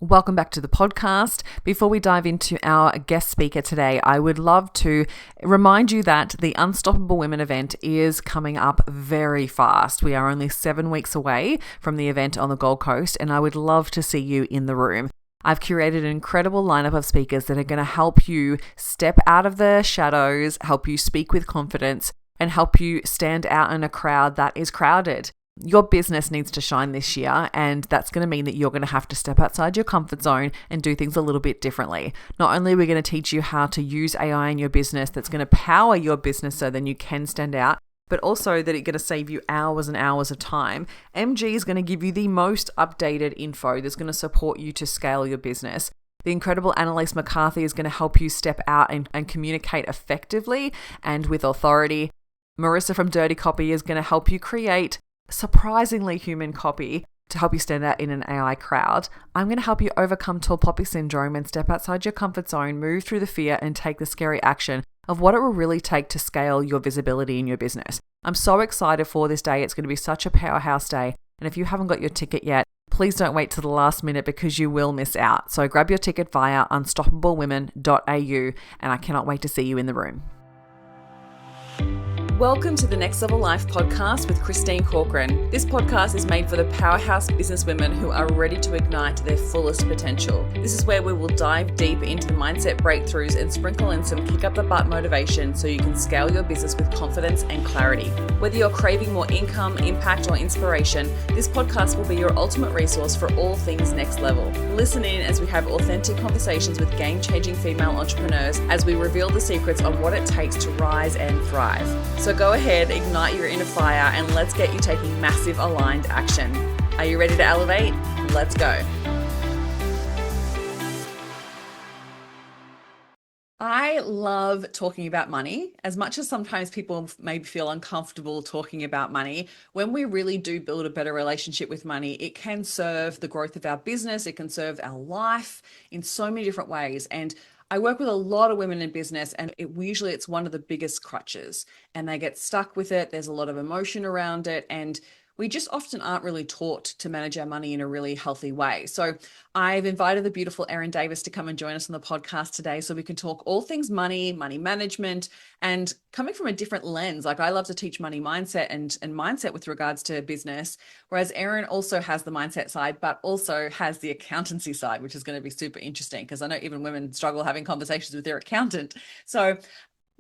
Welcome back to the podcast. Before we dive into our guest speaker today, I would love to remind you that the Unstoppable Women event is coming up very fast. We are only 7 weeks away from the event on the Gold Coast, and I would love to see you in the room. I've curated an incredible lineup of speakers that are going to help you step out of the shadows, help you speak with confidence, and help you stand out in a crowd that is crowded. Your business needs to shine this year, and that's going to mean that you're going to have to step outside your comfort zone and do things a little bit differently. Not only are we going to teach you how to use AI in your business that's going to power your business so then you can stand out, but also that it's going to save you hours and hours of time. MG is going to give you the most updated info that's going to support you to scale your business. The incredible Annalise McCarthy is going to help you step out and communicate effectively and with authority. Marissa from Dirty Copy is going to help you create surprisingly human copy to help you stand out in an AI crowd. I'm going to help you overcome tall poppy syndrome and step outside your comfort zone, move through the fear, and take the scary action of what it will really take to scale your visibility in your business. I'm so excited for this day. It's going to be such a powerhouse day. And if you haven't got your ticket yet, please don't wait till the last minute because you will miss out. So grab your ticket via unstoppablewomen.au, and I cannot wait to see you in the room. Welcome to the Next Level Life podcast with Christine Corcoran. This podcast is made for the powerhouse businesswomen who are ready to ignite their fullest potential. This is where we will dive deep into the mindset breakthroughs and sprinkle in some kick up the butt motivation so you can scale your business with confidence and clarity. Whether you're craving more income, impact, or inspiration, this podcast will be your ultimate resource for all things next level. Listen in as we have authentic conversations with game-changing female entrepreneurs as we reveal the secrets on what it takes to rise and thrive. So go ahead, ignite your inner fire, and let's get you taking massive aligned action. Are you ready to elevate? Let's go. I love talking about money. As much as sometimes people maybe feel uncomfortable talking about money, when we really do build a better relationship with money, it can serve the growth of our business. It can serve our life in so many different ways. And I work with a lot of women in business, and usually it's one of the biggest crutches, and they get stuck with it. There's a lot of emotion around it, and we just often aren't really taught to manage our money in a really healthy way. So I've invited the beautiful Erin Davis to come and join us on the podcast today so we can talk all things money, money management, and coming from a different lens. Like I love to teach money mindset and mindset with regards to business, whereas Erin also has the mindset side, but also has the accountancy side, which is going to be super interesting because I know even women struggle having conversations with their accountant. So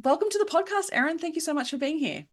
welcome to the podcast, Erin. Thank you so much for being here.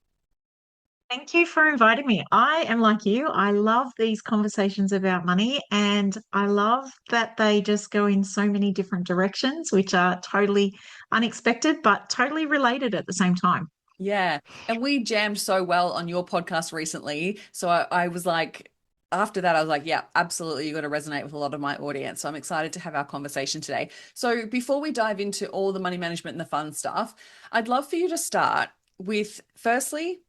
Thank you for inviting me. I am like you. I love these conversations about money, and I love that they just go in so many different directions, which are totally unexpected, but totally related at the same time. Yeah. And we jammed so well on your podcast recently. So I was like, after that, I was like, yeah, absolutely. You're going to resonate with a lot of my audience. So I'm excited to have our conversation today. So before we dive into all the money management and the fun stuff, I'd love for you to start with firstly,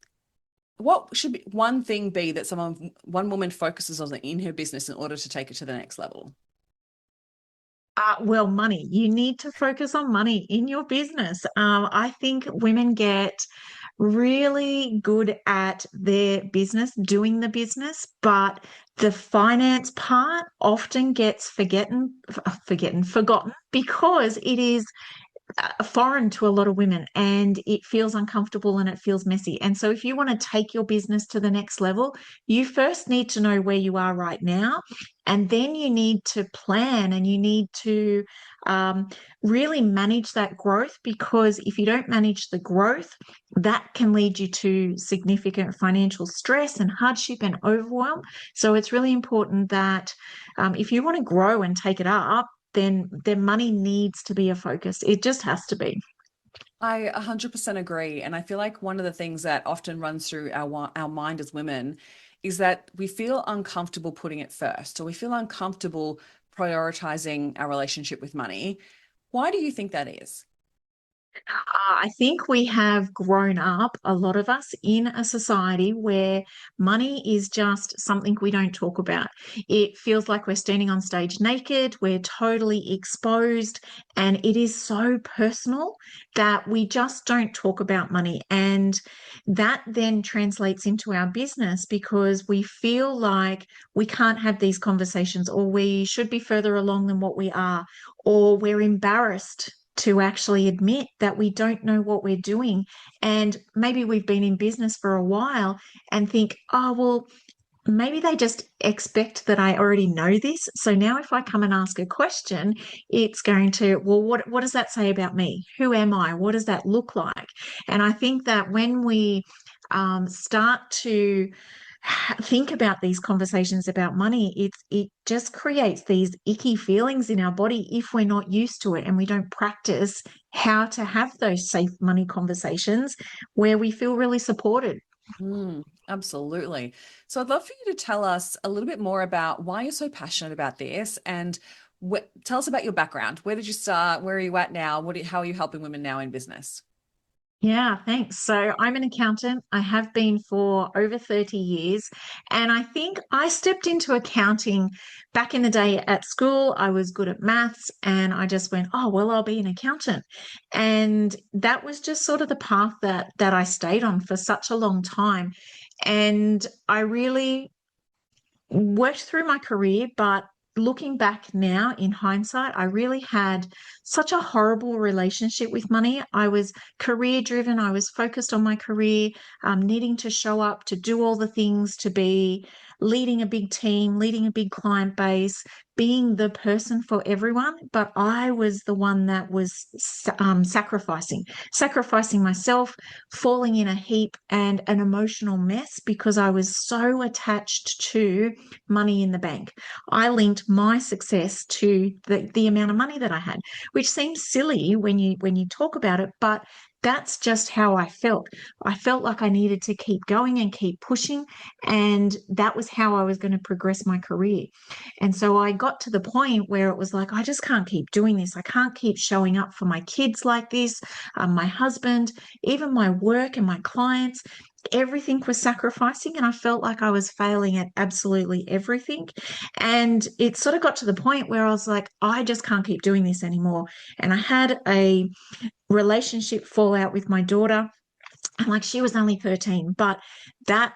what should be one thing be that one woman focuses on in her business in order to take it to the next level? Well, money. You need to focus on money in your business. I think women get really good at their business, doing the business, but the finance part often gets forgotten because it is foreign to a lot of women, and it feels uncomfortable and it feels messy. And so if you want to take your business to the next level, you first need to know where you are right now, and then you need to plan and you need to really manage that growth, because if you don't manage the growth, that can lead you to significant financial stress and hardship and overwhelm. So it's really important that if you want to grow and take it up, then their money needs to be a focus. It just has to be. I 100% agree. And I feel like one of the things that often runs through our mind as women is that we feel uncomfortable putting it first. So we feel uncomfortable prioritizing our relationship with money. Why do you think that is? I think we have grown up, a lot of us, in a society where money is just something we don't talk about. It feels like we're standing on stage naked, we're totally exposed, and it is so personal that we just don't talk about money. And that then translates into our business because we feel like we can't have these conversations, or we should be further along than what we are, or we're embarrassed to actually admit that we don't know what we're doing. And maybe we've been in business for a while and think, oh, well, maybe they just expect that I already know this. So now if I come and ask a question, it's going to, well, what does that say about me? Who am I? What does that look like? And I think that when we start to think about these conversations about money, it just creates these icky feelings in our body if we're not used to it and we don't practice how to have those safe money conversations where we feel really supported. Absolutely. So I'd love for you to tell us a little bit more about why you're so passionate about this and tell us about your background. Where did you start? Where are you at now? How are you helping women now in business? Yeah, thanks. So I'm an accountant. I have been for over 30 years. And I think I stepped into accounting back in the day at school. I was good at maths and I just went, oh, well, I'll be an accountant. And that was just sort of the path that I stayed on for such a long time. And I really worked through my career, but looking back now in hindsight, I really had such a horrible relationship with money. I was career driven, I was focused on my career, needing to show up, to do all the things, to be leading a big team, leading a big client base, being the person for everyone. But I was the one that was sacrificing myself, falling in a heap and an emotional mess because I was so attached to money in the bank. I linked my success to the amount of money that I had, which seems silly when you talk about it, but that's just how I felt. I felt like I needed to keep going and keep pushing, and that was how I was going to progress my career. And so I got to the point where it was like, I just can't keep doing this. I can't keep showing up for my kids like this, my husband, even my work and my clients. Everything was sacrificing, and I felt like I was failing at absolutely everything. And it sort of got to the point where I was like, I just can't keep doing this anymore. And I had a relationship fallout with my daughter. And like she was only 13, but that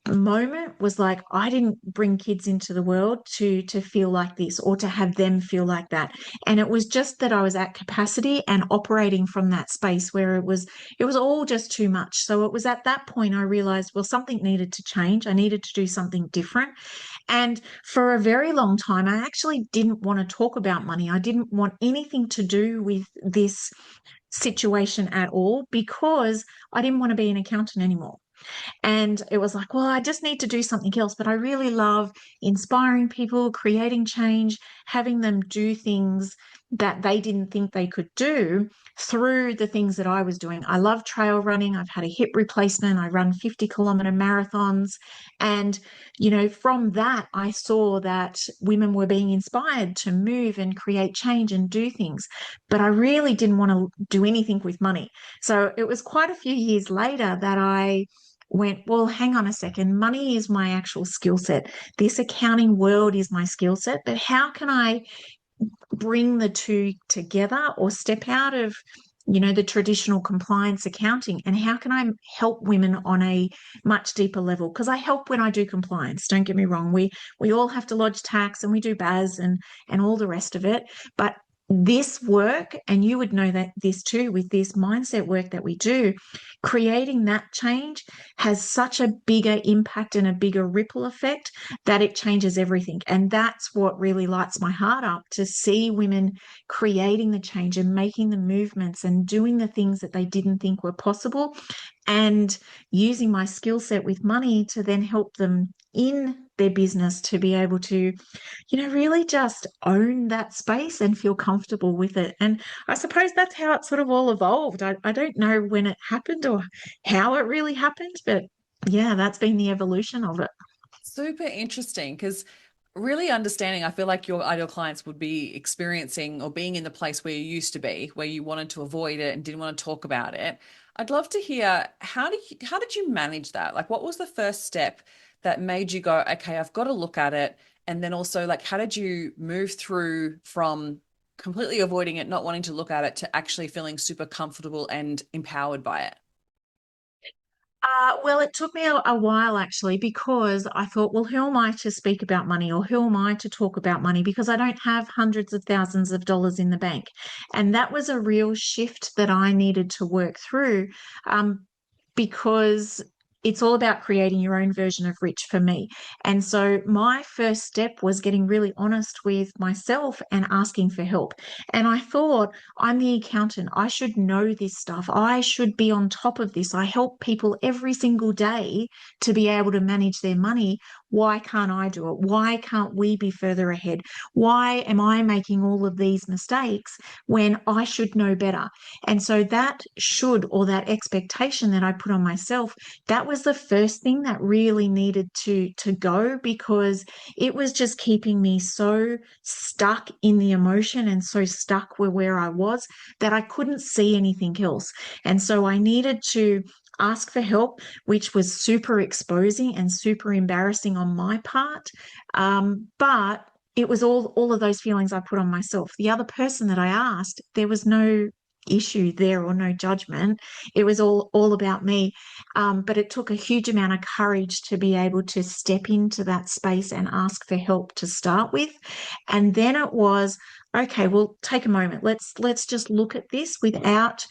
moment was like I didn't bring kids into the world to feel like this or to have them feel like that. And it was just that I was at capacity and operating from that space where it was all just too much. So it was at that point I realized, well, something needed to change. I needed to do something different. And for a very long time I actually didn't want to talk about money. I didn't want anything to do with this situation at all because I didn't want to be an accountant anymore. And it was like, well, I just need to do something else. But I really love inspiring people, creating change, having them do things that they didn't think they could do through the things that I was doing. I love trail running. I've had a hip replacement. I run 50-kilometer marathons. And, from that, I saw that women were being inspired to move and create change and do things. But I really didn't want to do anything with money. So it was quite a few years later that I went, well, hang on a second, money is my actual skill set. This accounting world is my skill set, but how can I bring the two together or step out of the traditional compliance accounting, and how can I help women on a much deeper level? Because I help when I do compliance, don't get me wrong, we all have to lodge tax and we do BAS and all the rest of it, but this work, and you would know that this too, with this mindset work that we do, creating that change has such a bigger impact and a bigger ripple effect that it changes everything. And that's what really lights my heart up, to see women creating the change and making the movements and doing the things that they didn't think were possible, and using my skill set with money to then help them in their business to be able to really just own that space and feel comfortable with it. And I suppose that's how it sort of all evolved. I don't know when it happened or how it really happened, but yeah, that's been the evolution of it. Super interesting because really understanding. I feel like your ideal clients would be experiencing or being in the place where you used to be, where you wanted to avoid it and didn't want to talk about it. I'd love to hear how did you manage that? Like, what was the first step that made you go, okay, I've got to look at it? And then also, like, how did you move through from completely avoiding it, not wanting to look at it, to actually feeling super comfortable and empowered by it? Well, it took me a while actually because I thought, well, who am I to speak about money or who am I to talk about money because I don't have hundreds of thousands of dollars in the bank. And that was a real shift that I needed to work through because it's all about creating your own version of rich for me. And so my first step was getting really honest with myself and asking for help. And I thought, I'm the accountant. I should know this stuff. I should be on top of this. I help people every single day to be able to manage their money. Why can't I do it? Why can't we be further ahead? Why am I making all of these mistakes when I should know better? And so that should, or that expectation that I put on myself, that was the first thing that really needed to go because it was just keeping me so stuck in the emotion and so stuck where I was that I couldn't see anything else. And so I needed to ask for help, which was super exposing and super embarrassing on my part. But it was all of those feelings I put on myself. The other person that I asked, there was no issue there or no judgment. It was all about me. But it took a huge amount of courage to be able to step into that space and ask for help to start with. And then it was, okay, well, take a moment. Let's just look at this without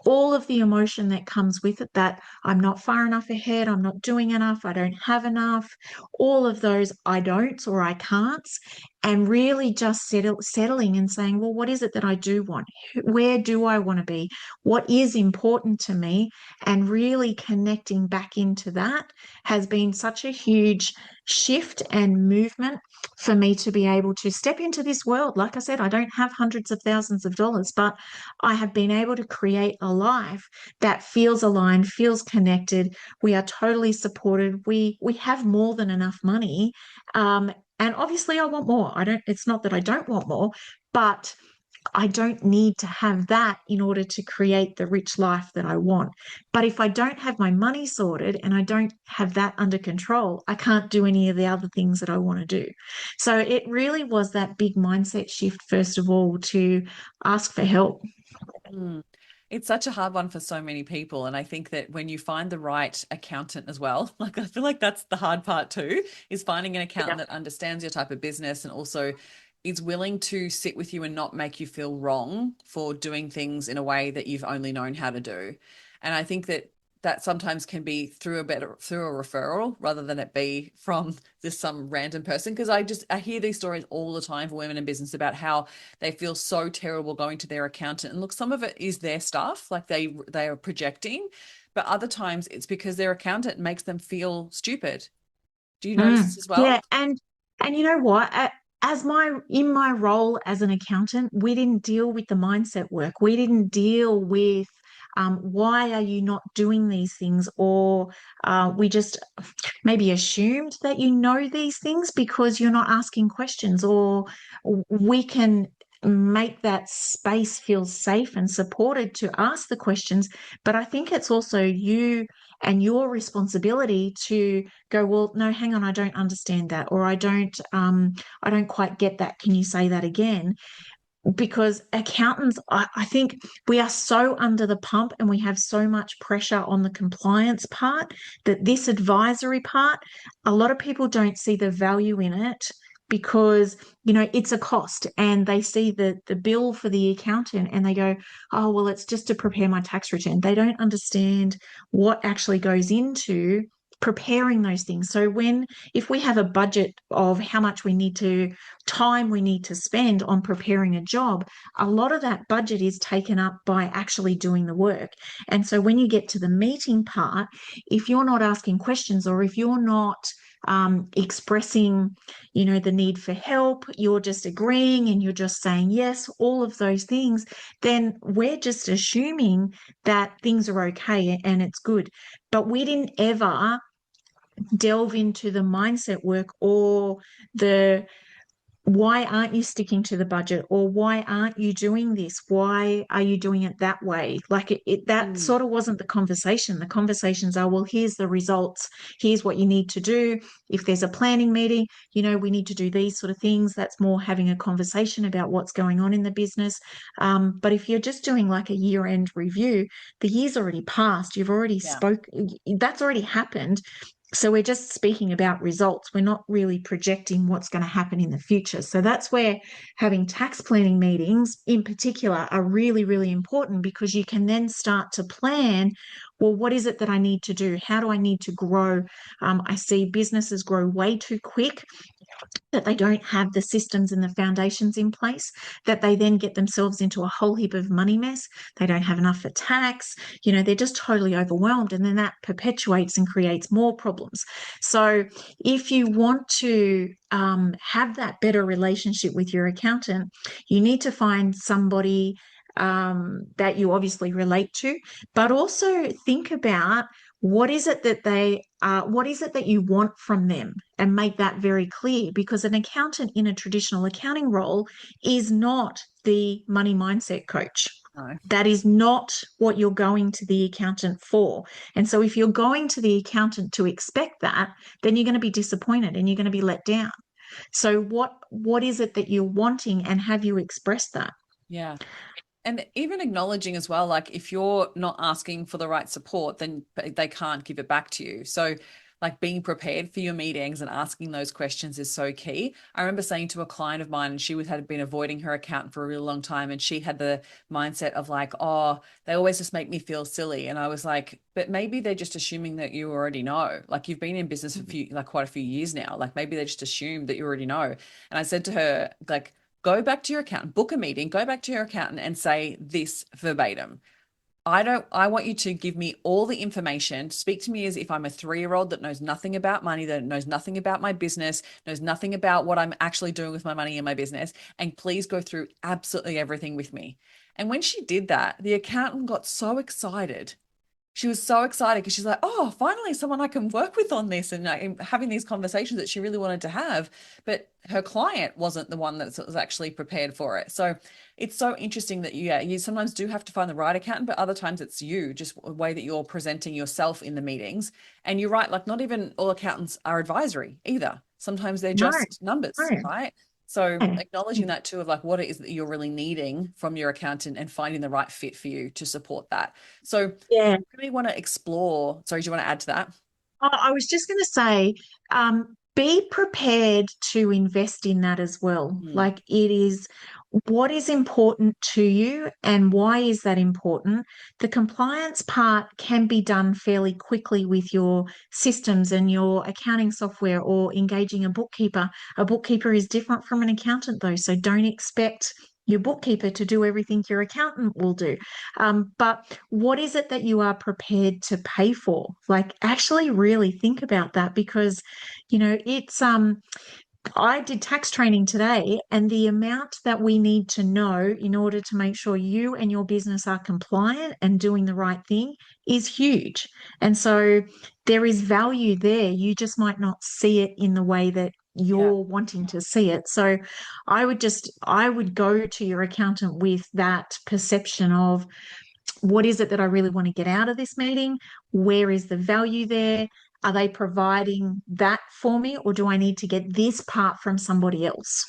all of the emotion that comes with it, that I'm not far enough ahead, I'm not doing enough, I don't have enough, all of those I don'ts or I can'ts, and really just settling and saying, well, what is it that I do want? Where do I want to be? What is important to me? And really connecting back into that has been such a huge shift and movement for me to be able to step into this world. Like I said, I don't have hundreds of thousands of dollars, but I have been able to create a life that feels aligned, feels connected. We are totally supported. We have more than enough money. And obviously I want more. I don't, it's not that I don't want more, but I don't need to have that in order to create the rich life that I want. But if I don't have my money sorted and I don't have that under control, I can't do any of the other things that I want to do. So it really was that big mindset shift, first of all, to ask for help. Mm. It's such a hard one for so many people. And I think that when you find the right accountant as well, like I feel like that's the hard part too, is finding an accountant that understands your type of business and also is willing to sit with you and not make you feel wrong for doing things in a way that you've only known how to do. And I think that that sometimes can be through a referral rather than it be from this some random person. Because I hear these stories all the time for women in business about how they feel so terrible going to their accountant. And look, some of it is their stuff, like they are projecting, but other times it's because their accountant makes them feel stupid. Do you notice this as Yeah, well? and you know what? As my in my role as an accountant, we didn't deal with the mindset work. We didn't deal with why are you not doing these things, or we just maybe assumed that you know these things because you're not asking questions, or we can make that space feel safe and supported to ask the questions. But I think it's also you and your responsibility to go, well, no, hang on, I don't understand that, or I don't quite get that. Can you say that again? Because accountants, I think we are so under the pump and we have so much pressure on the compliance part that this advisory part, a lot of people don't see the value in it because it's a cost and they see the bill for the accountant and they go, oh well, it's just to prepare my tax return. They don't understand what actually goes into preparing those things. So when if we have a budget of how much time we need to spend on preparing a job, a lot of that budget is taken up by actually doing the work. And so when you get to the meeting part, if you're not asking questions or if you're not expressing, the need for help, you're just agreeing and you're just saying yes, all of those things, then we're just assuming that things are okay and it's good. But we didn't ever delve into the mindset work or the why aren't you sticking to the budget, or why aren't you doing this, why are you doing it that way? Like that Mm. sort of wasn't the conversation. The conversations are, well, here's the results, here's what you need to do. If there's a planning meeting, we need to do these sort of things. That's more having a conversation about what's going on in the business. But if you're just doing like a year end review, the year's already passed, you've already Yeah. spoke, that's already happened. So we're just speaking about results. We're not really projecting what's going to happen in the future. So that's where having tax planning meetings in particular are really, really important, because you can then start to plan, well, what is it that I need to do? How do I need to grow? I see businesses grow way too quick, that they don't have the systems and the foundations in place, that they then get themselves into a whole heap of money mess. They don't have enough for tax. They're just totally overwhelmed. And then that perpetuates and creates more problems. So if you want to have that better relationship with your accountant, you need to find somebody that you obviously relate to, but also think about what is it that you want from them, and make that very clear, because an accountant in a traditional accounting role is not the money mindset coach. No. That is not what you're going to the accountant for. And so if you're going to the accountant to expect that, then you're going to be disappointed and you're going to be let down. So what is it that you're wanting, and have you expressed that? Yeah. And even acknowledging as well, like if you're not asking for the right support, then they can't give it back to you. So, like being prepared for your meetings and asking those questions is so key. I remember saying to a client of mine, and she had been avoiding her accountant for a really long time, and she had the mindset of like, oh, they always just make me feel silly. And I was like, but maybe they're just assuming that you already know. Like you've been in business for quite a few years now. Like maybe they just assume that you already know. And I said to her, like, go back to your accountant, book a meeting, go back to your accountant and say this verbatim. I want you to give me all the information. Speak to me as if I'm a 3-year-old that knows nothing about money, that knows nothing about my business, knows nothing about what I'm actually doing with my money in my business. And please go through absolutely everything with me. And when she did that, the accountant got so excited. She was so excited because she's like, oh, finally someone I can work with on this, and having these conversations that she really wanted to have. But her client wasn't the one that was actually prepared for it. So it's so interesting that you sometimes do have to find the right accountant, but other times it's you, just a way that you're presenting yourself in the meetings. And you're right, like not even all accountants are advisory either. Sometimes they're No, just numbers, no. right? So Yeah. acknowledging that too, of like what it is that you're really needing from your accountant and finding the right fit for you to support that. So Yeah. really want to explore. Sorry, do you want to add to that? I was just going to say, be prepared to invest in that as well. Mm, Like it is, what is important to you and why is that important? The compliance part can be done fairly quickly with your systems and your accounting software, or engaging a bookkeeper. A bookkeeper is different from an accountant, though, so don't expect your bookkeeper to do everything your accountant will do. But what is it that you are prepared to pay for? Like, actually, really think about that, because, it's I did tax training today, and the amount that we need to know in order to make sure you and your business are compliant and doing the right thing is huge. And so there is value there. You just might not see it in the way that yeah. you're wanting to see it. So I would go to your accountant with that perception of, what is it that I really want to get out of this meeting? Where is the value there? Are they providing that for me, or do I need to get this part from somebody else?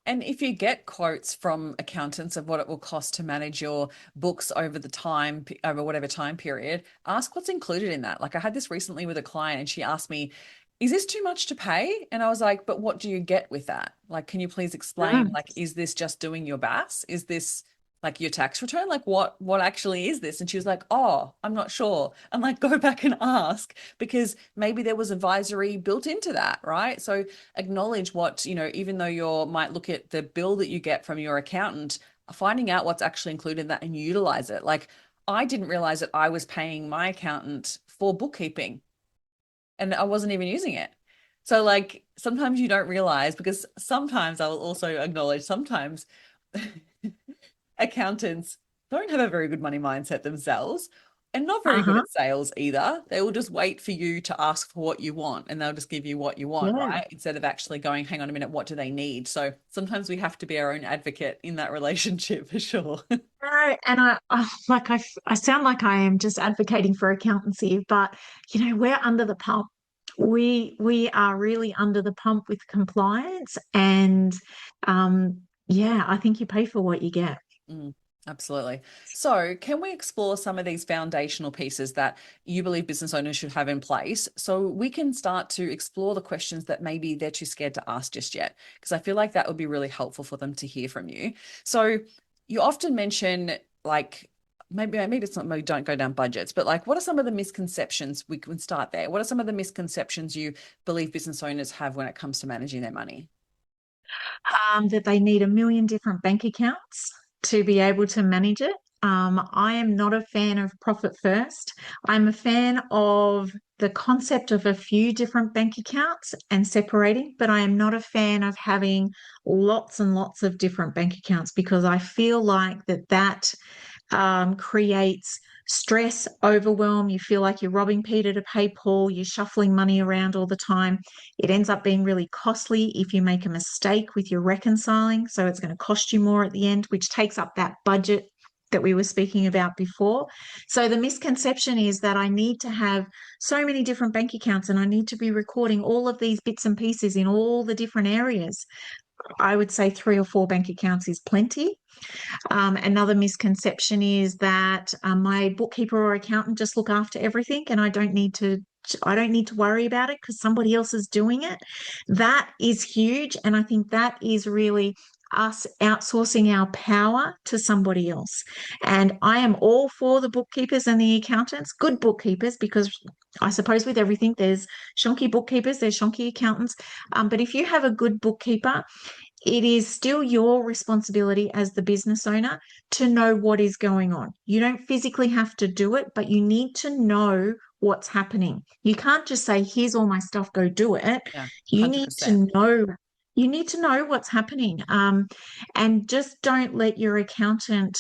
And if you get quotes from accountants of what it will cost to manage your books over the time, over whatever time period, ask what's included in that. Like I had this recently with a client and she asked me, is this too much to pay? And I was like, but what do you get with that? Like, can you please explain? Mm. Like, is this just doing your BAS? Is this like your tax return? Like what actually is this? And she was like, oh, I'm not sure. I'm like, go back and ask, because maybe there was advisory built into that, right? So acknowledge what, even though you might look at the bill that you get from your accountant, finding out what's actually included in that and utilize it. Like I didn't realize that I was paying my accountant for bookkeeping and I wasn't even using it. So like sometimes you don't realize, because sometimes I will also acknowledge sometimes accountants don't have a very good money mindset themselves, and not very good Uh-huh. at sales either. They will just wait for you to ask for what you want and they'll just give you what you want, Yeah. right? Instead of actually going, hang on a minute, what do they need? So sometimes we have to be our own advocate in that relationship for sure. No, and I sound like I am just advocating for accountancy, but we're under the pump. We are really under the pump with compliance, and yeah, I think you pay for what you get. Mm, absolutely. So, can we explore some of these foundational pieces that you believe business owners should have in place so we can start to explore the questions that maybe they're too scared to ask just yet? Because I feel like that would be really helpful for them to hear from you. So, you often mention like maybe it's not maybe don't go down budgets, but like what are some of the misconceptions we can start there? What are some of the misconceptions you believe business owners have when it comes to managing their money? That they need a million different bank accounts to be able to manage it. I am not a fan of profit first. I'm a fan of the concept of a few different bank accounts and separating, but I am not a fan of having lots and lots of different bank accounts because I feel like that creates stress, overwhelm. You feel like you're robbing Peter to pay Paul. You're shuffling money around all the time. It ends up being really costly if you make a mistake with your reconciling. So it's going to cost you more at the end, which takes up that budget that we were speaking about before. So the misconception is that I need to have so many different bank accounts and I need to be recording all of these bits and pieces in all the different areas. I would say 3 or 4 bank accounts is plenty. Another misconception is that my bookkeeper or accountant just look after everything, and I don't need to worry about it because somebody else is doing it. That is huge, and I think that is really us outsourcing our power to somebody else. And I am all for the bookkeepers and the accountants, good bookkeepers, because I suppose with everything, there's shonky bookkeepers, there's shonky accountants. But if you have a good bookkeeper, it is still your responsibility as the business owner to know what is going on. You don't physically have to do it, but you need to know what's happening. You can't just say, here's all my stuff, go do it. Yeah, You need 100%. to know. You need to know what's happening. And just don't let your accountant,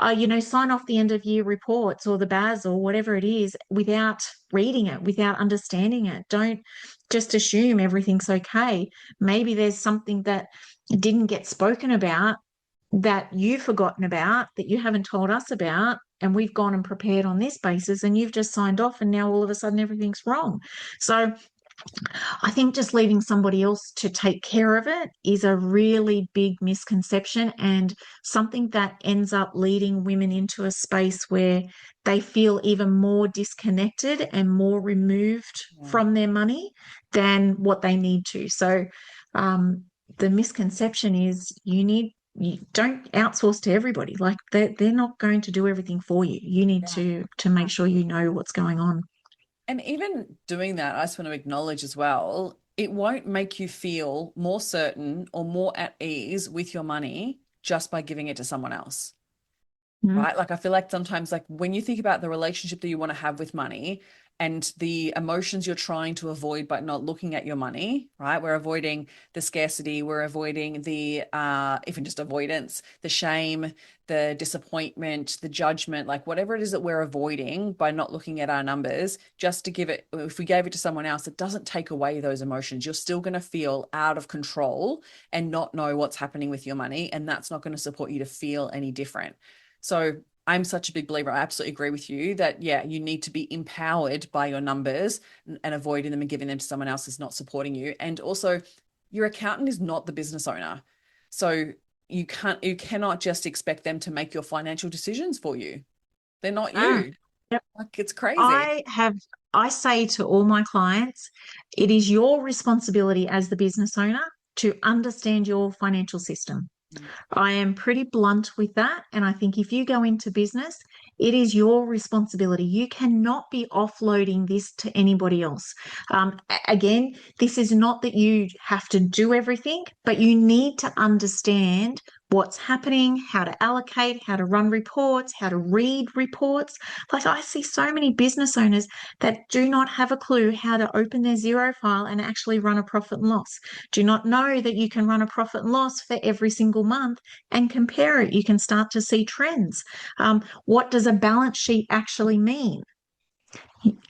sign off the end of year reports or the BAS or whatever it is without reading it, without understanding it. Don't just assume everything's okay. Maybe there's something that didn't get spoken about that you've forgotten about, that you haven't told us about, and we've gone and prepared on this basis, and you've just signed off, and now all of a sudden everything's wrong. So I think just leaving somebody else to take care of it is a really big misconception and something that ends up leading women into a space where they feel even more disconnected and more removed Yeah. from their money than what they need to. So, the misconception is you don't outsource to everybody. Like they're not going to do everything for you. You need Yeah. to make sure you know what's going on. And even doing that, I just want to acknowledge as well, it won't make you feel more certain or more at ease with your money just by giving it to someone else. Mm. Right? Like I feel like sometimes like when you think about the relationship that you want to have with money and the emotions you're trying to avoid by not looking at your money, right? We're avoiding the scarcity, we're avoiding the even just avoidance, the shame, the disappointment, the judgment, like whatever it is that we're avoiding by not looking at our numbers, just to give it, if we gave it to someone else, it doesn't take away those emotions. You're still going to feel out of control and not know what's happening with your money. And that's not going to support you to feel any different. So I'm such a big believer. I absolutely agree with you that, yeah, you need to be empowered by your numbers and avoiding them and giving them to someone else is not supporting you. And also, your accountant is not the business owner. So you cannot just expect them to make your financial decisions for you. They're not Mm. you. Yep. Like it's crazy. I have, I say to all my clients, it is your responsibility as the business owner to understand your financial system. Mm. I am pretty blunt with that. And I think if you go into business, it is your responsibility. You cannot be offloading this to anybody else. Again, this is not that you have to do everything, but you need to understand what's happening, how to allocate, how to run reports, how to read reports. Like I see so many business owners that do not have a clue how to open their zero file and actually run a profit and loss. Do not know that you can run a profit and loss for every single month and compare it. You can start to see trends. What does does a balance sheet actually mean?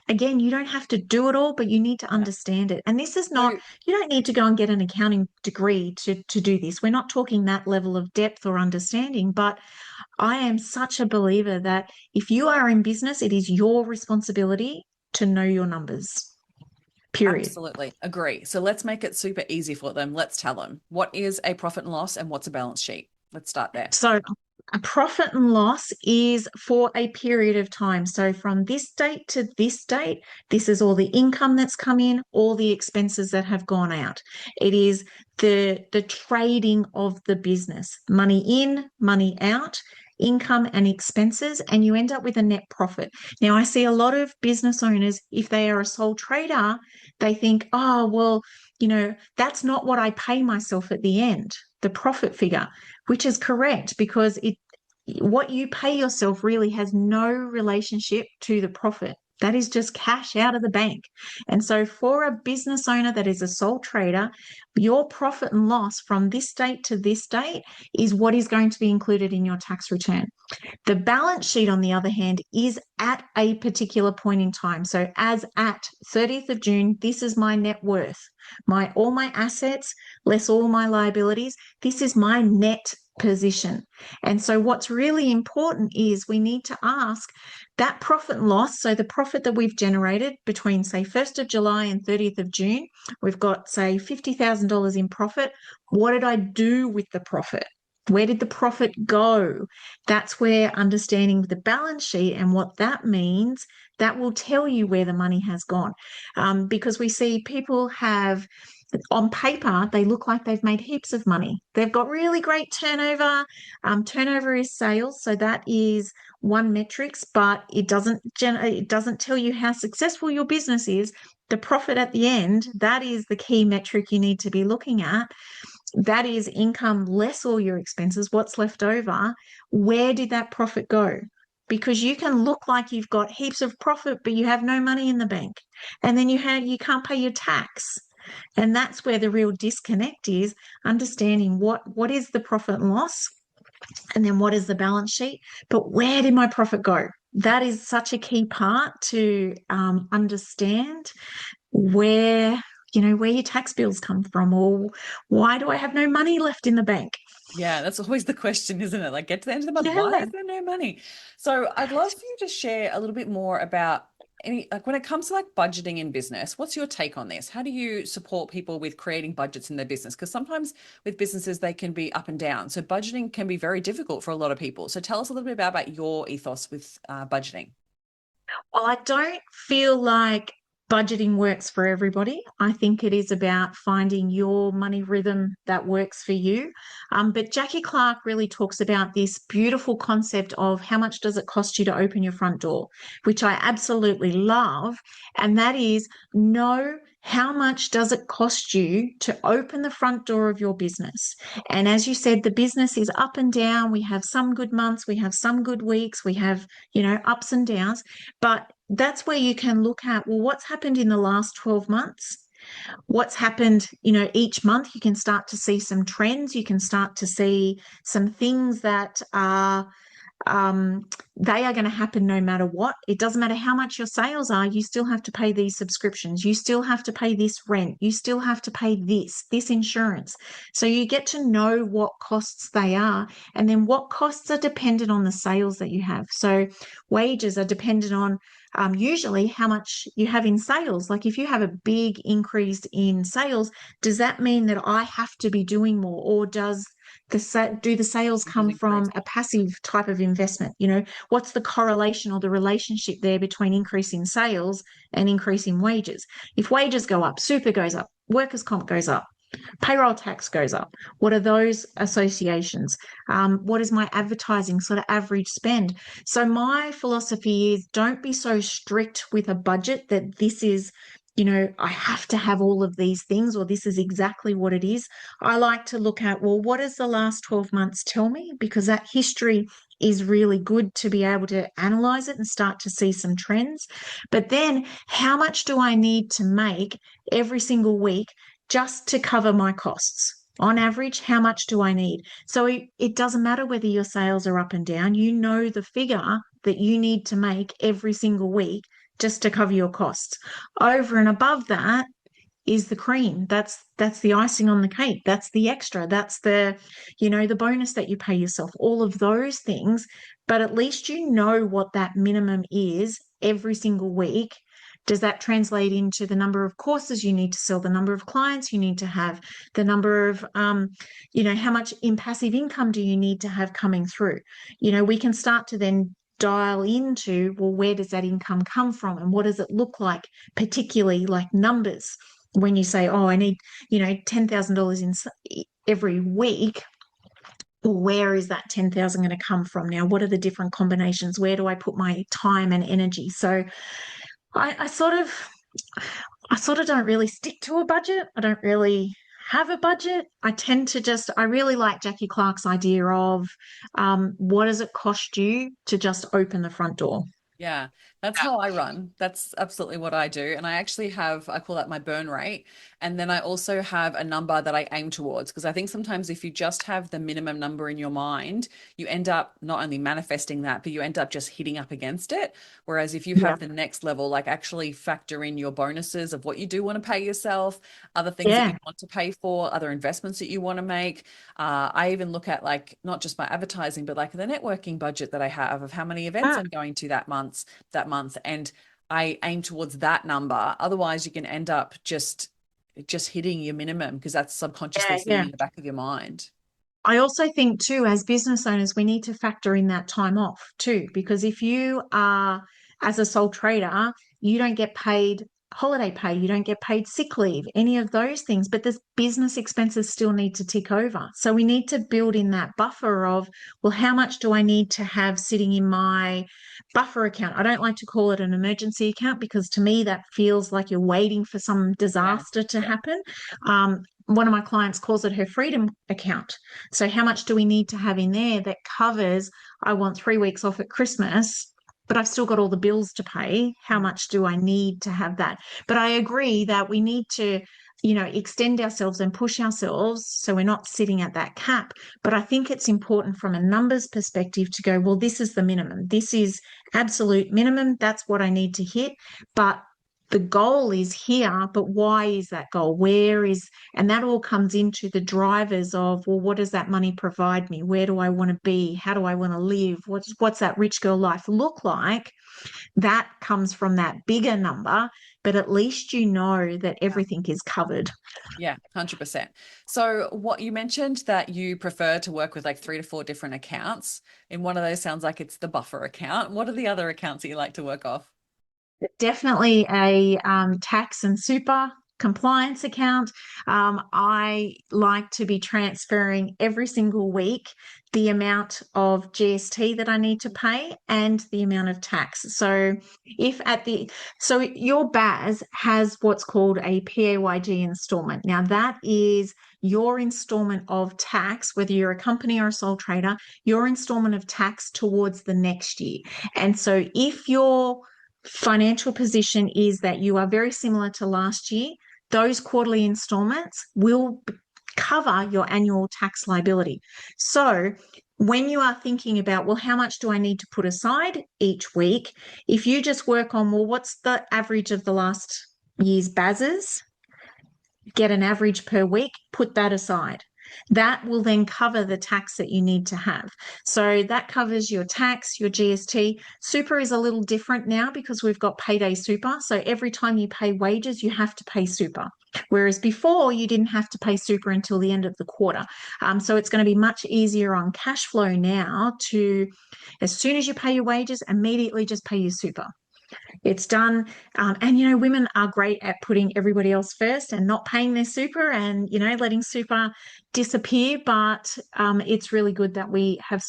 Again, you don't have to do it all, but you need to Yeah. understand it. And this is not, So you don't need to go and get an accounting degree to do this. We're not talking that level of depth or understanding, but I am such a believer that if you are in business, it is your responsibility to know your numbers, period. absolutely agree. So let's make it super easy for them. Let's tell them what is a profit and loss and what's a balance sheet. Let's start there. So a profit and loss is for a period of time. So from this date to this date, this is all the income that's come in, all the expenses that have gone out. It is the trading of the business, money in, money out, income and expenses, and you end up with a net profit. Now, I see a lot of business owners, if they are a sole trader, they think, oh, well, that's not what I pay myself at the end, the profit figure, which is correct because what you pay yourself really has no relationship to the profit. That is just cash out of the bank. And so for a business owner that is a sole trader, your profit and loss from this date to this date is what is going to be included in your tax return. The balance sheet, on the other hand, is at a particular point in time. So as at 30th of June, this is my net worth. All my assets, less all my liabilities. This is my net position. And so what's really important is we need to ask that profit and loss. So the profit that we've generated between, say, 1st of July and 30th of June, we've got, say, $50,000 in profit. What did I do with the profit? Where did the profit go? That's where understanding the balance sheet and what that means, that will tell you where the money has gone. Because we see people have, on paper, they look like they've made heaps of money. They've got really great turnover. Turnover is sales, so that is one metrics, but it doesn't tell you how successful your business is. The profit at the end, that is the key metric you need to be looking at. That is income less all your expenses, what's left over. Where did that profit go? Because you can look like you've got heaps of profit, but you have no money in the bank. And then you can't pay your tax. And that's where the real disconnect is, understanding what is the profit and loss, and then what is the balance sheet. But where did my profit go? That is such a key part to understand where where your tax bills come from, or why do I have no money left in the bank? Yeah, that's always the question, isn't it? Like, get to the end of the month, why Yeah. is there no money? So I'd love for you to share a little bit more about like when it comes to like budgeting in business, what's your take on this? How do you support people with creating budgets in their business? Because sometimes with businesses, they can be up and down. So budgeting can be very difficult for a lot of people. So tell us a little bit about your ethos with budgeting. Well, I don't feel like budgeting works for everybody. I think it is about finding your money rhythm that works for you. But Jackie Clark really talks about this beautiful concept of how much does it cost you to open your front door, which I absolutely love. And that is, know how much does it cost you to open the front door of your business. And as you said, the business is up and down. We have some good months, we have some good weeks, we have, ups and downs. But that's where you can look at, well, what's happened in the last 12 months? What's happened, each month? You can start to see some trends. You can start to see some things that are they are going to happen no matter what. It doesn't matter how much your sales are, you still have to pay these subscriptions. You still have to pay this rent. You still have to pay this insurance. So you get to know what costs they are, and then what costs are dependent on the sales that you have. So wages are dependent on usually how much you have in sales. Like if you have a big increase in sales, does that mean that I have to be doing more, or do the sales Wages come increase. from a passive type of investment? What's the correlation or the relationship there between increase in sales and increase in wages? If wages go up, super goes up, workers' comp goes up, payroll tax goes up. What are those associations? What is my advertising sort of average spend? So my philosophy is, don't be so strict with a budget that this is, I have to have all of these things, or this is exactly what it is. I like to look at, well, what does the last 12 months tell me? Because that history is really good to be able to analyze it and start to see some trends. But then how much do I need to make every single week just to cover my costs? On average, how much do I need? So it doesn't matter whether your sales are up and down. You know the figure that you need to make every single week just to cover your costs. Over and above that is the cream. That's the icing on the cake. That's the extra. That's the, the bonus that you pay yourself. All of those things, but at least you know what that minimum is every single week. Does that translate into the number of courses you need to sell, the number of clients you need to have, the number of, how much in passive income do you need to have coming through? We can start to then dial into, well, where does that income come from and what does it look like, particularly like numbers. When you say, oh, I need, $10,000 in every week, where is that 10,000 going to come from now? What are the different combinations? Where do I put my time and energy? So I sort of don't really stick to a budget. I don't really have a budget. I tend to I really like Jackie Clark's idea of what does it cost you to just open the front door? Yeah, that's how I run. That's absolutely what I do. And I call that my burn rate. And then I also have a number that I aim towards because I think sometimes if you just have the minimum number in your mind, you end up not only manifesting that, but you end up just hitting up against it. Whereas if you Yeah. have the next level, like actually factor in your bonuses of what you do want to pay yourself, other things that you Yeah. want to pay for, other investments that you want to make. I even look at like not just my advertising, but like the networking budget that I have of how many events Ah, I'm going to that month. And I aim towards that number. Otherwise, you can end up just hitting your minimum because that's subconsciously yeah, sitting yeah. in the back of your mind. I also think too, as business owners, we need to factor in that time off too, because if you are, as a sole trader, you don't get paid holiday pay, you don't get paid sick leave, any of those things, but the business expenses still need to tick over. So we need to build in that buffer of, well, how much do I need to have sitting in my buffer account? I don't like to call it an emergency account because to me that feels like you're waiting for some Yeah. disaster to Yeah. happen. One of my clients calls it her freedom account. So, how much do we need to have in there that covers, I want 3 weeks off at Christmas, but I've still got all the bills to pay? How Mm. much do I need to have that? But I agree that we need to, extend ourselves and push ourselves so we're not sitting at that cap. But I think it's important from a numbers perspective to go, well, this is the minimum. This is absolute minimum. That's what I need to hit. But the goal is here, but why is that goal? And that all comes into the drivers of, well, what does that money provide me? Where do I want to be? How do I want to live? What's that rich girl life look like? That comes from that bigger number, but at least you know that Yeah. everything is covered. Yeah, 100%. So what you mentioned that you prefer to work with like 3 to 4 different accounts. In one of those sounds like it's the buffer account. What are the other accounts that you like to work off? Definitely a tax and super compliance account. I like to be transferring every single week the amount of GST that I need to pay and the amount of tax. So if at the so your BAS has what's called a PAYG installment. Now that is your installment of tax, whether you're a company or a sole trader, your installment of tax towards the next year. And so if your financial position is that you are very similar to last year, those quarterly installments will cover your annual tax liability. So when you are thinking about, well, how much do I need to put aside each week? If you just work on, well, what's the average of the last year's BASs, get an average per week, put that aside. That will then cover the tax that you need to have. So that covers your tax, your GST. Super is a little different now because we've got payday super. So every time you pay wages, you have to pay super. Whereas before, you didn't have to pay super until the end of the quarter. So it's going to be much easier on cash flow now to, as soon as you pay your wages, immediately just pay your super. It's done. And, women are great at putting everybody else first and not paying their super and, letting super disappear. But it's really good that we have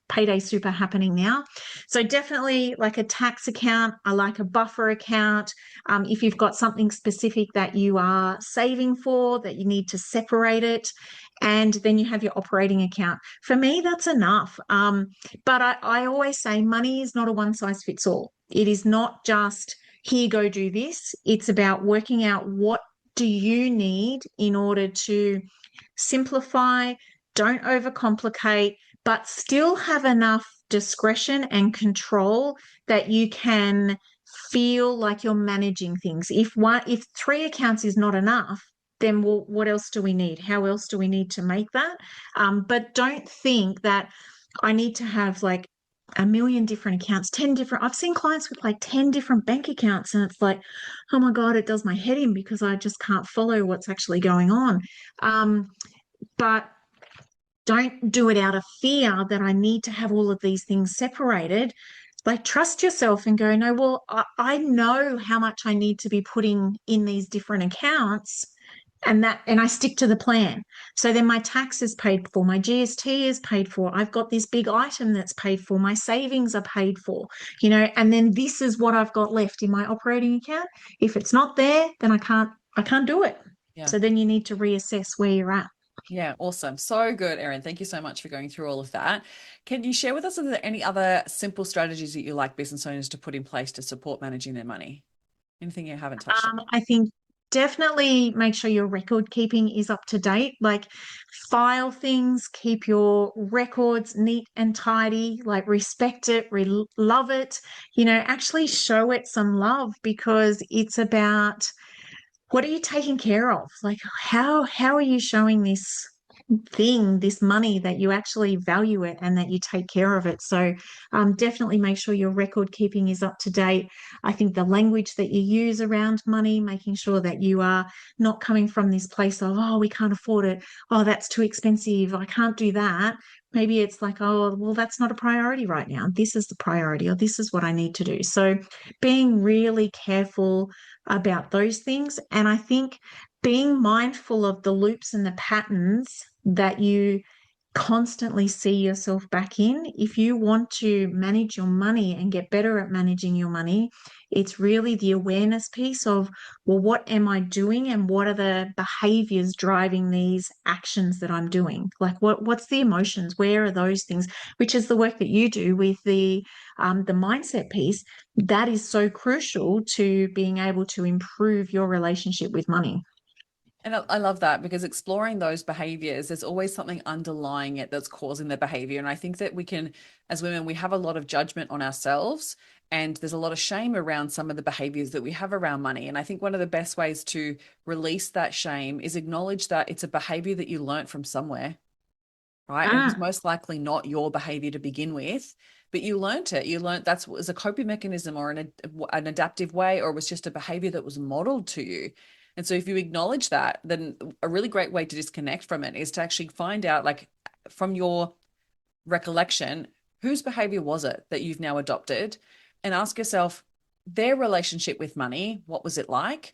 payday super happening now. So definitely like a tax account, I like a buffer account. If you've got something specific that you are saving for, that you need to separate it, and then you have your operating account. For me, that's enough. But I always say money is not a one size fits all. It is not just here, go do this. It's about working out what do you need in order to simplify, don't overcomplicate, but still have enough discretion and control that you can feel like you're managing things. If three accounts is not enough, then well, what else do we need? How else do we need to make that? But don't think that I need to have like a million different accounts, 10 different. I've seen clients with like 10 different bank accounts, and it's like, oh my God, it does my head in because I just can't follow what's actually going on. But don't do it out of fear that I need to have all of these things separated. Like, trust yourself and go, no, well, I know how much I need to be putting in these different accounts, and I stick to the plan. So then my tax is paid for, my GST is paid for, I've got this big item that's paid for, my savings are paid for, and then this is what I've got left in my operating account. If it's not there, then I can't do it. Yeah. So then you need to reassess where you're at. Yeah, awesome. So good, Erin. Thank you so much for going through all of that. Can you share with us, are there any other simple strategies that you like business owners to put in place to support managing their money? Anything you haven't touched on? I think definitely make sure your record keeping is up to date. Like, file things, keep your records neat and tidy, like respect it, love it, actually show it some love, because it's about what are you taking care of? Like, how are you showing this money that you actually value it and that you take care of it? So definitely make sure your record keeping is up to date. I think the language that you use around money, making sure that you are not coming from this place of, oh, we can't afford it, oh, that's too expensive, I can't do that. Maybe it's like, oh, well, that's not a priority right now, this is the priority, or this is what I need to do. So being really careful about those things. And I think being mindful of the loops and the patterns that you constantly see yourself back in. If you want to manage your money and get better at managing your money, it's really the awareness piece of, well, what am I doing and what are the behaviors driving these actions that I'm doing? Like, what's the emotions? Where are those things? Which is the work that you do with the mindset piece. That is so crucial to being able to improve your relationship with money. And I love that, because exploring those behaviors, there's always something underlying it that's causing the behavior. And I think that we can, as women, we have a lot of judgment on ourselves, and there's a lot of shame around some of the behaviors that we have around money. And I think one of the best ways to release that shame is acknowledge that it's a behavior that you learned from somewhere, right? And it was Ah, most likely not your behavior to begin with, but you learned it. You learned that's was a coping mechanism, or an adaptive way, or it was just a behavior that was modeled to you. And so if you acknowledge that, then a really great way to disconnect from it is to actually find out, like, from your recollection, whose behavior was it that you've now adopted, and ask yourself their relationship with money, what was it like?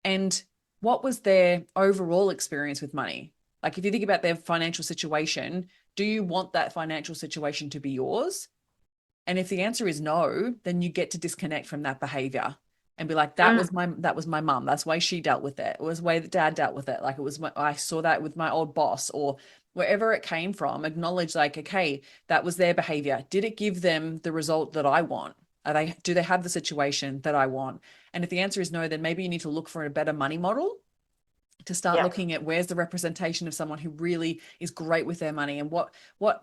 And what was their overall experience with money? Like, if you think about their financial situation, do you want that financial situation to be yours? And if the answer is no, then you get to disconnect from that behavior and be like, that ah, was my mum. That's why she dealt with it. It was the way that dad dealt with it. Like, I saw that with my old boss, or wherever it came from. Acknowledge, like, okay, that was their behavior. Did it give them the result that I want? Do they have the situation that I want? And if the answer is no, then maybe you need to look for a better money model, to start yeah. looking at where's the representation of someone who really is great with their money, and what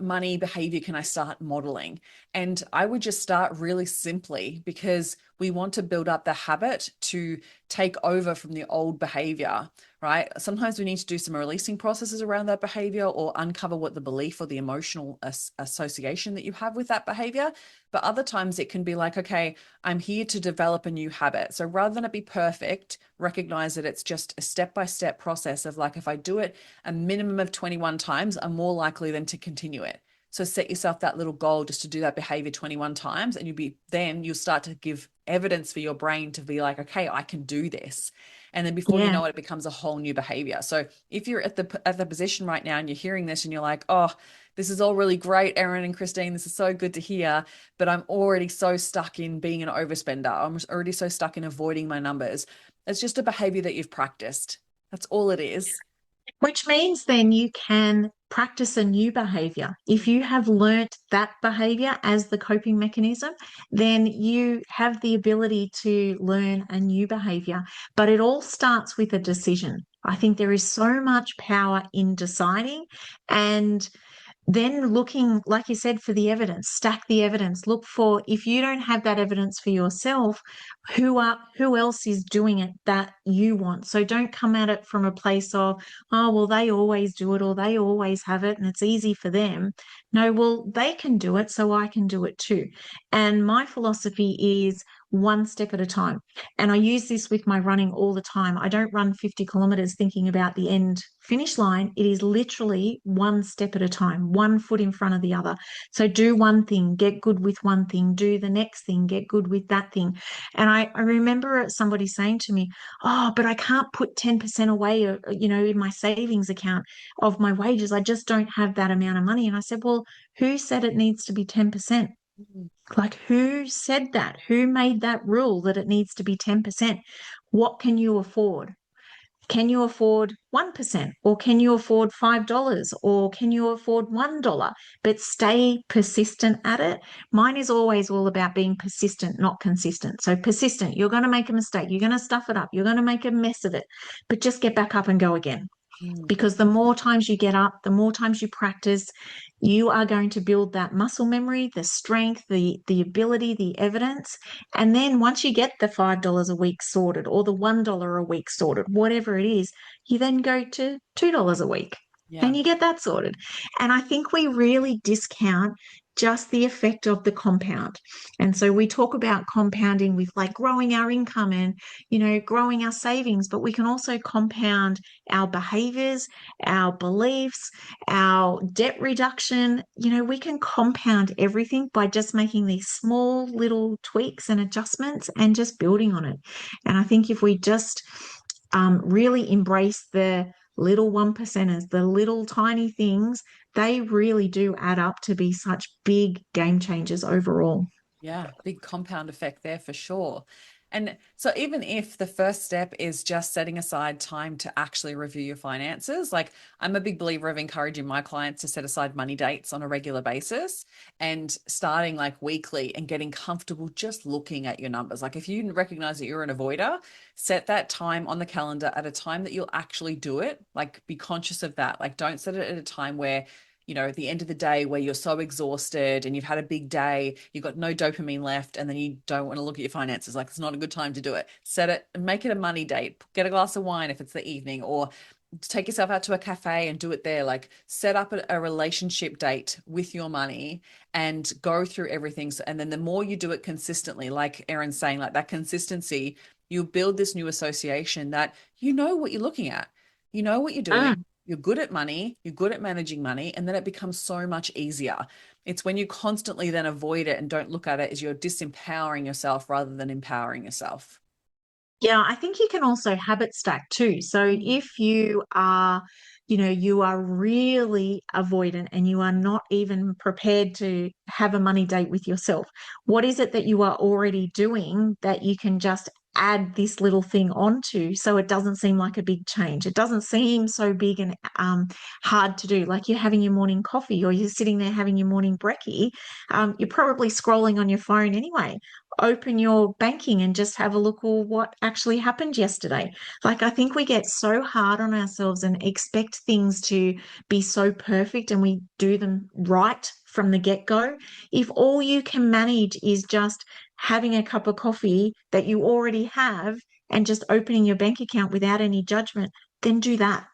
money behavior can I start modeling. And I would just start really simply, because we want to build up the habit to take over from the old behavior, right? Sometimes we need to do some releasing processes around that behavior, or uncover what the belief or the emotional association that you have with that behavior. But other times it can be like, okay, I'm here to develop a new habit. So rather than it be perfect, recognize that it's just a step-by-step process of, like, if I do it a minimum of 21 times, I'm more likely than to continue it. So set yourself that little goal just to do that behavior 21 times, and you'll start to give evidence for your brain to be like, okay, I can do this. And then before you Yeah. know it, it becomes a whole new behavior. So if you're at the position right now and you're hearing this and you're like, oh, this is all really great, Erin and Christine, this is so good to hear, but I'm already so stuck in being an overspender. I'm already so stuck in avoiding my numbers. It's just a behavior that you've practiced. That's all it is. Which means then you can practice a new behavior. If you have learnt that behavior as the coping mechanism, then you have the ability to learn a new behavior. But it all starts with a decision. I think there is so much power in deciding, and then looking, like you said, for the evidence, stack the evidence, look for, if you don't have that evidence for yourself, who else is doing it that you want. So don't come at it from a place of, oh well, they always do it, or they always have it and it's easy for them. No, well, they can do it, so I can do it too. And my philosophy is one step at a time. And I use this with my running all the time. I don't run 50 kilometers thinking about the end finish line. It is literally one step at a time, one foot in front of the other. So do one thing, get good with one thing, do the next thing, get good with that thing. And I remember somebody saying to me, oh, but I can't put 10% away, in my savings account of my wages. I just don't have that amount of money. And I said, well, who said it needs to be 10%? Mhm. Like, who said that? Who made that rule that it needs to be 10%? What can you afford? Can you afford 1%? Or can you afford $5? Or can you afford $1? But stay persistent at it. Mine is always all about being persistent, not consistent. So, persistent, you're going to make a mistake. You're going to stuff it up. You're going to make a mess of it. But just get back up and go again, Mm. because the more times you get up, the more times you practice, you are going to build that muscle memory, the strength, the ability, the evidence. And then once you get the $5 a week sorted, or the $1 a week sorted, whatever it is, you then go to $2 a week Yeah. and you get that sorted. And I think we really discount just the effect of the compound. And so we talk about compounding with like growing our income and, growing our savings, but we can also compound our behaviors, our beliefs, our debt reduction. We can compound everything by just making these small little tweaks and adjustments and just building on it. And I think if we just really embrace the little one percenters, the little tiny things, they really do add up to be such big game changers overall. Yeah, big compound effect there for sure. And so, even if the first step is just setting aside time to actually review your finances, like I'm a big believer of encouraging my clients to set aside money dates on a regular basis and starting like weekly and getting comfortable just looking at your numbers. Like, if you recognize that you're an avoider, set that time on the calendar at a time that you'll actually do it. Like, be conscious of that. Like, don't set it at a time where at the end of the day where you're so exhausted and you've had a big day, you've got no dopamine left, and then you don't want to look at your finances. Like, it's not a good time to do it. Set it and make it a money date. Get a glass of wine if it's the evening, or take yourself out to a cafe and do it there. Like, set up a relationship date with your money and go through everything. And then the more you do it consistently, like Erin's saying, like that consistency, you build this new association that you know what you're looking at, you know what you're doing. Mm. You're good at money, you're good at managing money, and then it becomes so much easier. It's when you constantly then avoid it and don't look at it as you're disempowering yourself rather than empowering yourself. Yeah, I think you can also habit stack too. So Mm. if you are really avoidant and you are not even prepared to have a money date with yourself, what is it that you are already doing that you can just add this little thing onto so it doesn't seem like a big change? It doesn't seem so big and hard to do. Like you're having your morning coffee or you're sitting there having your morning brekkie. You're probably scrolling on your phone anyway. Open your banking and just have a look at what actually happened yesterday. Like, I think we get so hard on ourselves and expect things to be so perfect and we do them right from the get go. If all you can manage is just having a cup of coffee that you already have and just opening your bank account without any judgment, then do that,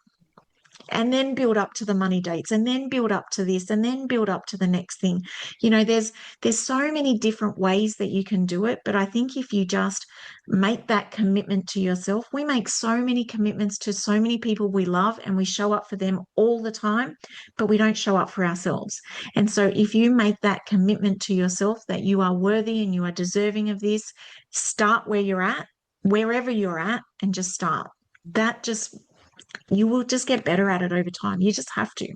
and then build up to the money dates, and then build up to this, and then build up to the next thing. There's so many different ways that you can do it, but I think if you just make that commitment to yourself, we make so many commitments to so many people we love and we show up for them all the time, but we don't show up for ourselves. And so if you make that commitment to yourself that you are worthy and you are deserving of this, start where you're at, wherever you're at, and just start. That just You will just get better at it over time. You just have to.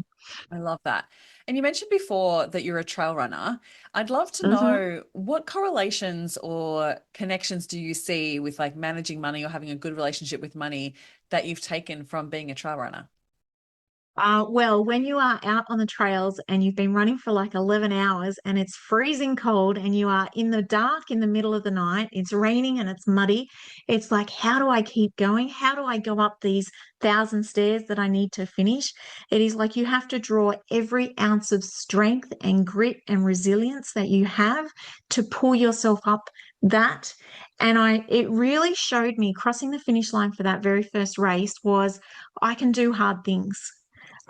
I love that. And you mentioned before that you're a trail runner. I'd love to Mhm. know what correlations or connections do you see with like managing money or having a good relationship with money that you've taken from being a trail runner? Well, when you are out on the trails and you've been running for like 11 hours and it's freezing cold and you are in the dark in the middle of the night, it's raining and it's muddy, it's like, how do I keep going? How do I go up these 1,000 stairs that I need to finish? It is like you have to draw every ounce of strength and grit and resilience that you have to pull yourself up that. And it really showed me crossing the finish line for that very first race was I can do hard things.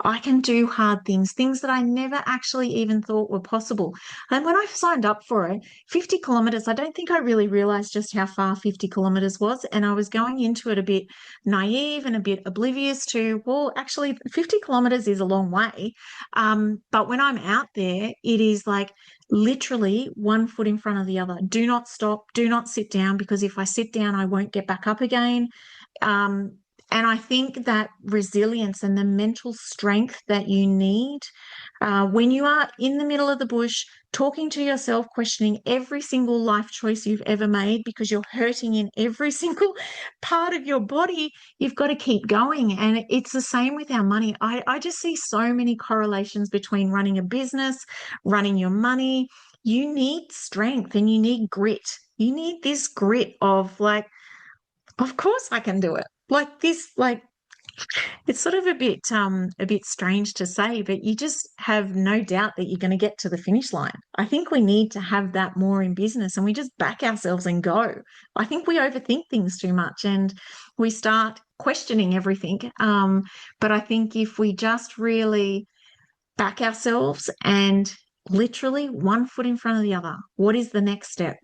I can do hard things, things that I never actually even thought were possible. And when I signed up for it, 50 kilometers, I don't think I really realized just how far 50 kilometers was. And I was going into it a bit naive and a bit oblivious to, well, actually, 50 kilometers is a long way. But when I'm out there, it is like literally one foot in front of the other. Do not stop, do not sit down, because if I sit down, I won't get back up again. Um, and I think that resilience and the mental strength that you need when you are in the middle of the bush, talking to yourself, questioning every single life choice you've ever made because you're hurting in every single part of your body, you've got to keep going. And it's the same with our money. I just see so many correlations between running a business, running your money. You need strength and you need grit. You need this grit of like, of course I can do it. Like this, like it's sort of a bit strange to say, but you just have no doubt that you're going to get to the finish line. I think we need to have that more in business and we just back ourselves and go. I think we overthink things too much and we start questioning everything. But I think if we just really back ourselves and literally one foot in front of the other, what is the next step?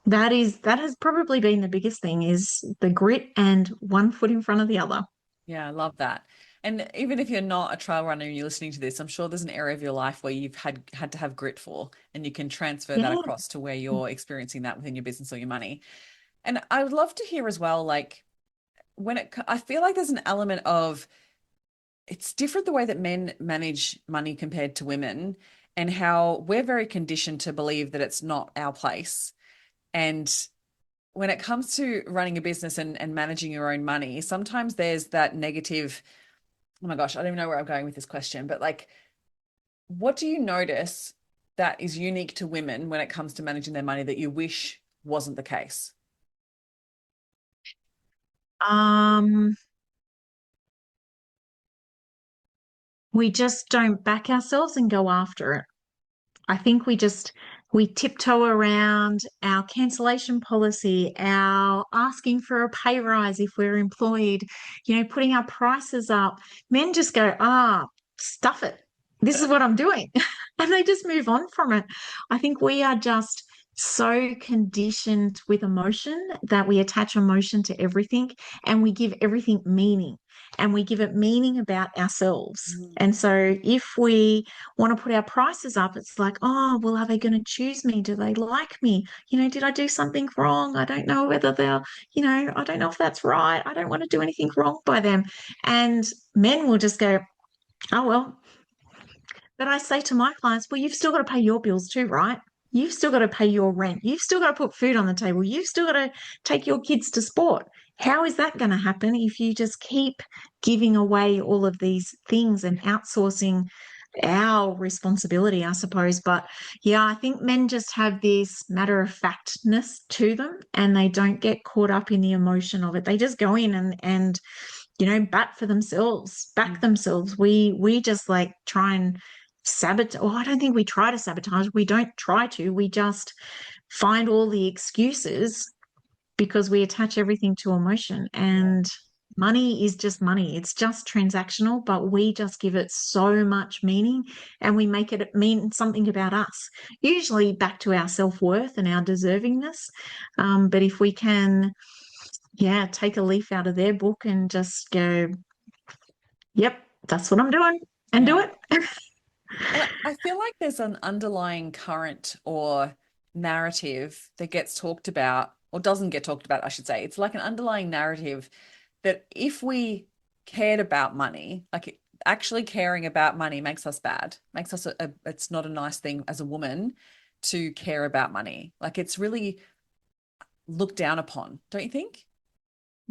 That has probably been the biggest thing is the grit and one foot in front of the other. Yeah, I love that. And even if you're not a trail runner and you're listening to this, I'm sure there's an area of your life where you've had to have grit for, and you can transfer that Yeah. across to where you're experiencing that within your business or your money. And I would love to hear as well, like I feel like there's an element of it's different the way that men manage money compared to women, and how we're very conditioned to believe that it's not our place. And when it comes to running a business and managing your own money, sometimes there's that negative, oh my gosh, I don't even know where I'm going with this question, but like, what do you notice that is unique to women when it comes to managing their money that you wish wasn't the case? Um, we just don't back ourselves and go after it. I think we tiptoe around our cancellation policy, our asking for a pay rise if we're employed, putting our prices up. Men just go, stuff it. This is what I'm doing. And they just move on from it. I think we are just so conditioned with emotion that we attach emotion to everything and we give everything meaning and we give it meaning about ourselves. Mm. And so if we want to put our prices up, it's like, oh, well, are they going to choose me? Do they like me? Did I do something wrong? I don't know whether they'll, I don't know if that's right. I don't want to do anything wrong by them. And men will just go, oh, well. But I say to my clients, well, you've still got to pay your bills too, right? You've still got to pay your rent. You've still got to put food on the table. You've still got to take your kids to sport. How is that going to happen if you just keep giving away all of these things and outsourcing our responsibility, I suppose? But yeah, I think men just have this matter of factness to them and they don't get caught up in the emotion of it. They just go in and bat for themselves, back themselves. We just like try and sabotage. Oh, I don't think we try to sabotage. We don't try to. We just find all the excuses because we attach everything to emotion. Yeah. And money is just money. It's just transactional, but we just give it so much meaning and we make it mean something about us, usually back to our self-worth and our deservingness. But if we can, yeah, take a leaf out of their book and just go, yep, that's what I'm doing and do Yeah. it. And I feel like there's an underlying current or narrative that gets talked about, or doesn't get talked about, I should say. It's like an underlying narrative that if we cared about money, like actually caring about money makes us bad, makes us it's not a nice thing as a woman to care about money. Like it's really looked down upon, don't you think?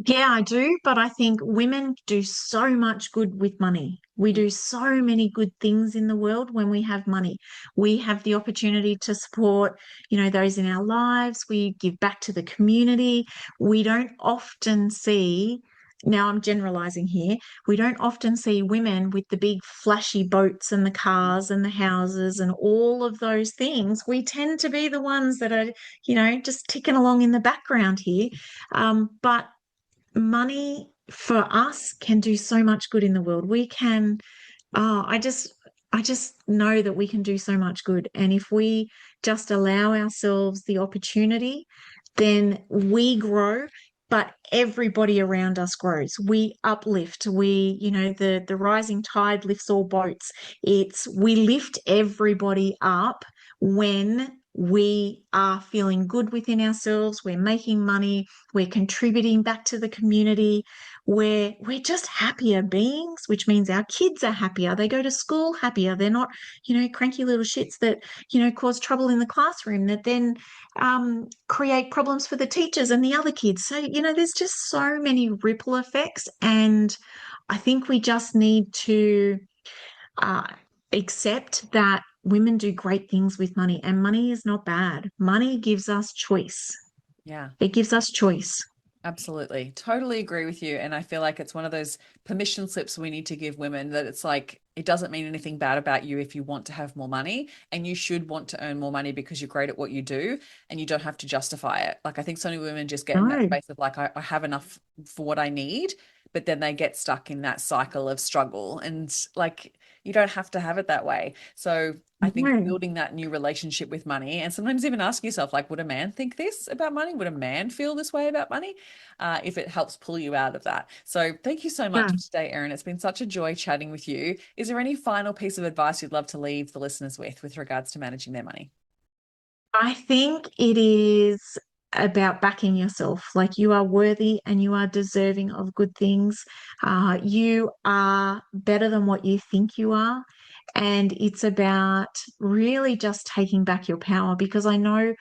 Yeah, I do, but I think women do so much good with money. We do so many good things in the world when we have money. We have the opportunity to support, those in our lives. We give back to the community. We don't often see, now I'm generalizing here, we don't often see women with the big flashy boats and the cars and the houses and all of those things. We tend to be the ones that are, just ticking along in the background here. But money for us can do so much good in the world. We can, I just know that we can do so much good. And if we just allow ourselves the opportunity, then we grow, but everybody around us grows. We uplift. The rising tide lifts all boats. We lift everybody up when we are feeling good within ourselves, we're making money, we're contributing back to the community, we're just happier beings, which means our kids are happier. They go to school happier. They're not, cranky little shits that, cause trouble in the classroom that then create problems for the teachers and the other kids. So, there's just so many ripple effects. And I think we just need to uh, accept that women do great things with money, and money is not bad. Money gives us choice. Yeah. It gives us choice. Absolutely. Totally agree with you. And I feel like it's one of those permission slips we need to give women, that it's like, it doesn't mean anything bad about you if you want to have more money, and you should want to earn more money because you're great at what you do, and you don't have to justify it. Like, I think so many women just get in that No, space of like, I have enough for what I need, but then they get stuck in that cycle of struggle. And like, you don't have to have it that way. So I think no. building that new relationship with money, and sometimes even asking yourself, like, would a man think this about money? Would a man feel this way about money? If it helps pull you out of that. So thank you so much Yeah. for today, Erin. It's been such a joy chatting with you. Is there any final piece of advice you'd love to leave the listeners with regards to managing their money? I think it is about backing yourself. Like, you are worthy and you are deserving of good things. You are better than what you think you are. And it's about really just taking back your power, because I know,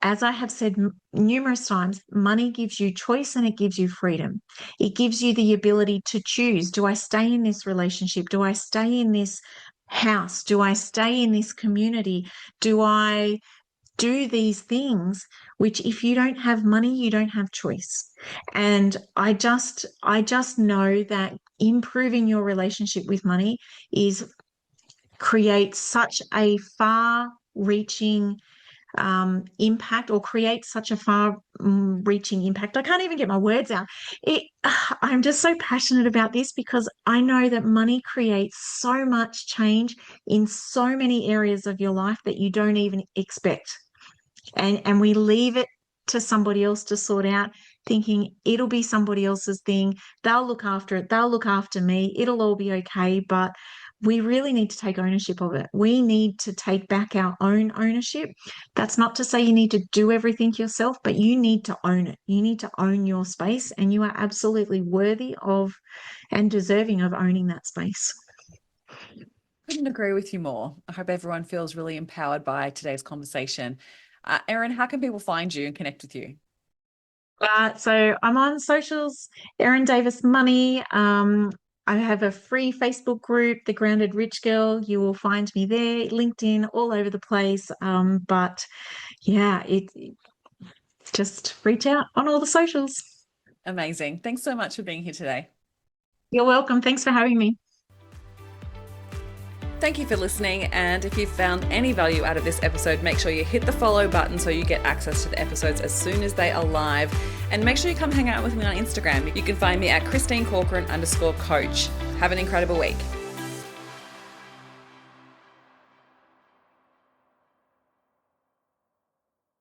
as I have said numerous times, money gives you choice and it gives you freedom. It gives you the ability to choose. Do I stay in this relationship? Do I stay in this house? Do I stay in this community? Do I do these things? Which, if you don't have money, you don't have choice. And I just know that improving your relationship with money is creates such a far reaching impact, or create such a far reaching impact. I can't even get my words out. I'm just so passionate about this, because I know that money creates so much change in so many areas of your life that you don't even expect. And we leave it to somebody else to sort out, thinking it'll be somebody else's thing. They'll look after it. They'll look after me. It'll all be okay. But we really need to take ownership of it. We need to take back our own ownership. That's not to say you need to do everything yourself, but you need to own it. You need to own your space, and you are absolutely worthy of and deserving of owning that space. Couldn't agree with you more. I hope everyone feels really empowered by today's conversation. Erin, how can people find you and connect with you? So I'm on socials, Erin Davis Money. I have a free Facebook group, The Grounded Rich Girl. You will find me there, LinkedIn, all over the place. But yeah, just reach out on all the socials. Amazing. Thanks so much for being here today. You're welcome. Thanks for having me. Thank you for listening. And if you found any value out of this episode, make sure you hit the follow button so you get access to the episodes as soon as they are live. And make sure you come hang out with me on Instagram. You can find me at ChristineCorcoran_coach. Have an incredible week.